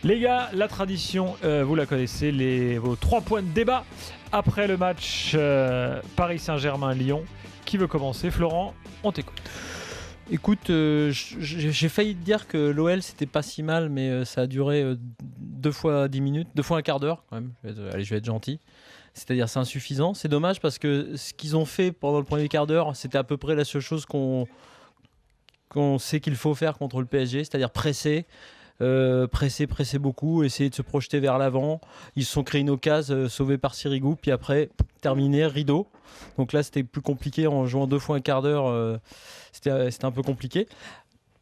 Les gars, la tradition, vous la connaissez, vos 3 points de débat après le match Paris Saint-Germain-Lyon. Qui veut commencer? Florent, on t'écoute. Écoute, j'ai failli te dire que l'OL c'était pas si mal, mais ça a duré 2 fois 10 minutes, 2 fois un quart d'heure quand même. Je vais être gentil. C'est-à-dire c'est insuffisant. C'est dommage parce que ce qu'ils ont fait pendant le premier quart d'heure, c'était à peu près la seule chose qu'on sait qu'il faut faire contre le PSG, c'est-à-dire presser beaucoup, essayer de se projeter vers l'avant. Ils se sont créés une occasion sauvée par Sirigu, puis après terminé, rideau. Donc là c'était plus compliqué en jouant 2 fois un quart d'heure, c'était un peu compliqué.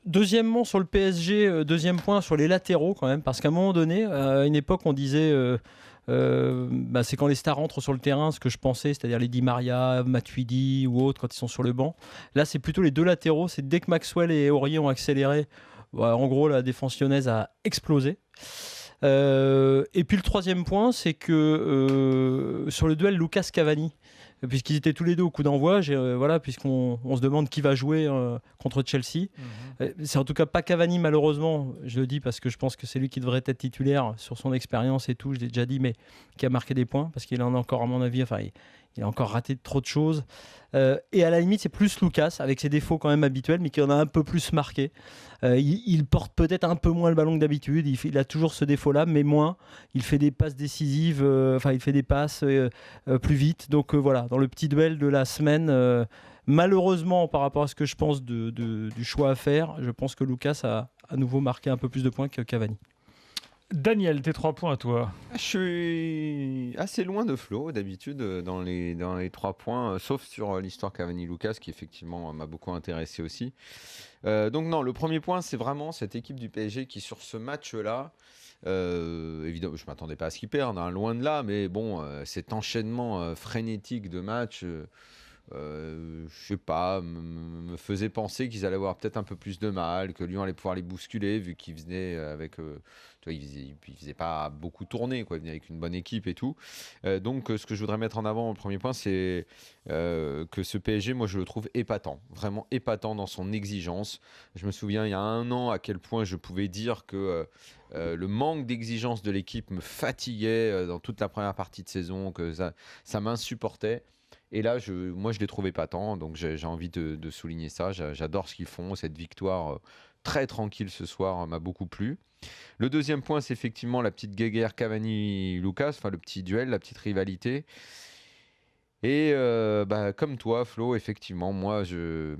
Deuxièmement sur le PSG, deuxième point sur les latéraux quand même, parce qu'à un moment donné, à une époque on disait c'est quand les stars rentrent sur le terrain, ce que je pensais, c'est-à-dire les Di Maria, Matuidi ou autres quand ils sont sur le banc. Là c'est plutôt les deux latéraux, c'est dès que Maxwell et Aurier ont accéléré, en gros la défense lyonnaise a explosé. Et puis le troisième point, c'est que sur le duel Lucas-Cavani, puisqu'ils étaient tous les deux au coup d'envoi, puisqu'on se demande qui va jouer contre Chelsea. C'est en tout cas pas Cavani malheureusement, je le dis parce que je pense que c'est lui qui devrait être titulaire sur son expérience et tout, je l'ai déjà dit, mais qui a marqué des points, parce qu'il en a encore à mon avis, il a encore raté trop de choses. Et à la limite, c'est plus Lucas, avec ses défauts quand même habituels, mais qui en a un peu plus marqué. Il porte peut-être un peu moins le ballon que d'habitude, il a toujours ce défaut-là, mais moins. Il fait des passes décisives, il fait des passes plus vite. Donc voilà, dans le petit duel de la semaine, malheureusement, par rapport à ce que je pense du choix à faire, je pense que Lucas a à nouveau marqué un peu plus de points que Cavani. Daniel, tes 3 points à toi. Je suis assez loin de Flo d'habitude dans les 3 points, sauf sur l'histoire Cavani-Lucas qui effectivement m'a beaucoup intéressé aussi. Donc non, le premier point c'est vraiment cette équipe du PSG qui sur ce match-là, évidemment je ne m'attendais pas à ce qu'ils perdent, loin de là, mais bon, cet enchaînement frénétique de matchs, je sais pas, me faisait penser qu'ils allaient avoir peut-être un peu plus de mal, que Lyon allait pouvoir les bousculer vu qu'ils venaient avec... il faisait pas beaucoup tourner, quoi. Il venait avec une bonne équipe et tout. Donc, ce que je voudrais mettre en avant au premier point, c'est que ce PSG, moi, je le trouve épatant. Vraiment épatant dans son exigence. Je me souviens, il y a 1 an, à quel point je pouvais dire que le manque d'exigence de l'équipe me fatiguait dans toute la première partie de saison, que ça m'insupportait. Et là, moi, je les trouve épatants. Donc, j'ai envie de souligner ça. J'adore ce qu'ils font. Cette victoire très tranquille ce soir m'a beaucoup plu. Le deuxième point, c'est effectivement la petite guéguerre Cavani-Lucas, le petit duel, la petite rivalité. Et comme toi, Flo, effectivement, moi, je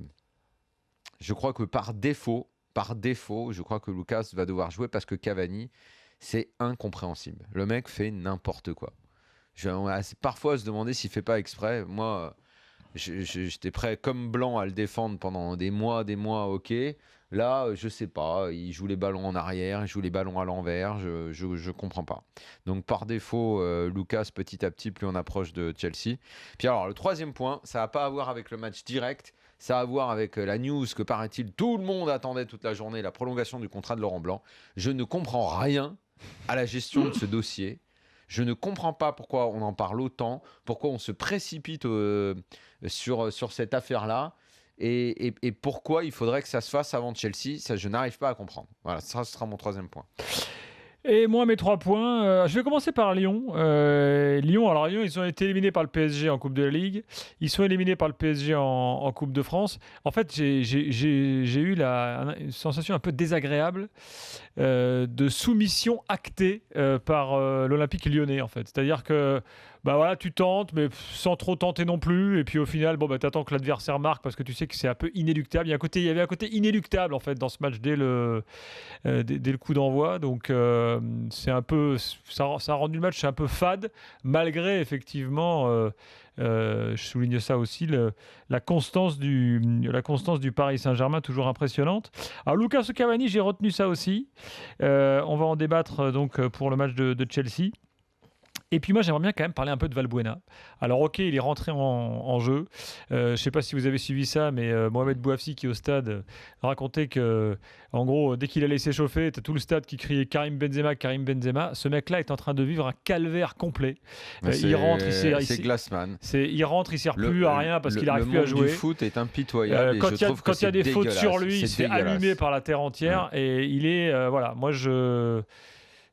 crois que par défaut, je crois que Lucas va devoir jouer parce que Cavani, c'est incompréhensible. Le mec fait n'importe quoi. Parfois, se demander s'il ne fait pas exprès. Moi, j'étais prêt comme Blanc à le défendre pendant des mois, ok. Là, je sais pas, il joue les ballons en arrière, il joue les ballons à l'envers, je comprends pas. Donc par défaut, Lucas, petit à petit, plus on approche de Chelsea. Puis alors, le troisième point, ça n'a pas à voir avec le match direct, ça a à voir avec la news que, paraît-il, tout le monde attendait toute la journée, la prolongation du contrat de Laurent Blanc. Je ne comprends rien à la gestion de ce dossier. Je ne comprends pas pourquoi on en parle autant, pourquoi on se précipite sur cette affaire-là. Et pourquoi il faudrait que ça se fasse avant Chelsea, ça je n'arrive pas à comprendre. Voilà, ça ce sera mon troisième point. Et moi, mes 3 points, je vais commencer par Lyon. Lyon, ils ont été éliminés par le PSG en Coupe de la Ligue. Ils sont éliminés par le PSG en Coupe de France. En fait, j'ai eu une sensation un peu désagréable de soumission actée par l'Olympique lyonnais, en fait. C'est-à-dire que tu tentes, mais sans trop tenter non plus. Et puis au final, tu attends que l'adversaire marque parce que tu sais que c'est un peu inéluctable. Il y avait un côté inéluctable en fait dans ce match dès le coup d'envoi. Donc c'est un peu, ça a rendu le match un peu fade, malgré effectivement, je souligne ça aussi, la constance du Paris Saint-Germain, toujours impressionnante. Alors Lucas Cavani, j'ai retenu ça aussi. On va en débattre donc pour le match de Chelsea. Et puis moi, j'aimerais bien quand même parler un peu de Valbuena. Alors ok, il est rentré en jeu. Je ne sais pas si vous avez suivi ça, mais Mohamed Bouafsi, qui est au stade, racontait que, en gros, dès qu'il allait s'échauffer, t'as tout le stade qui criait Karim Benzema, Karim Benzema. Ce mec-là est en train de vivre un calvaire complet. Il rentre, c'est Glassman. Il rentre, il sert plus à rien parce qu'il n'arrive plus à jouer. Le monde du foot est impitoyable. Quand il y a des fautes sur lui, il se fait allumer par la terre entière. Ouais. Et il est, moi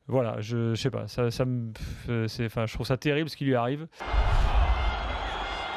Voilà, je sais pas, je trouve ça terrible ce qui lui arrive.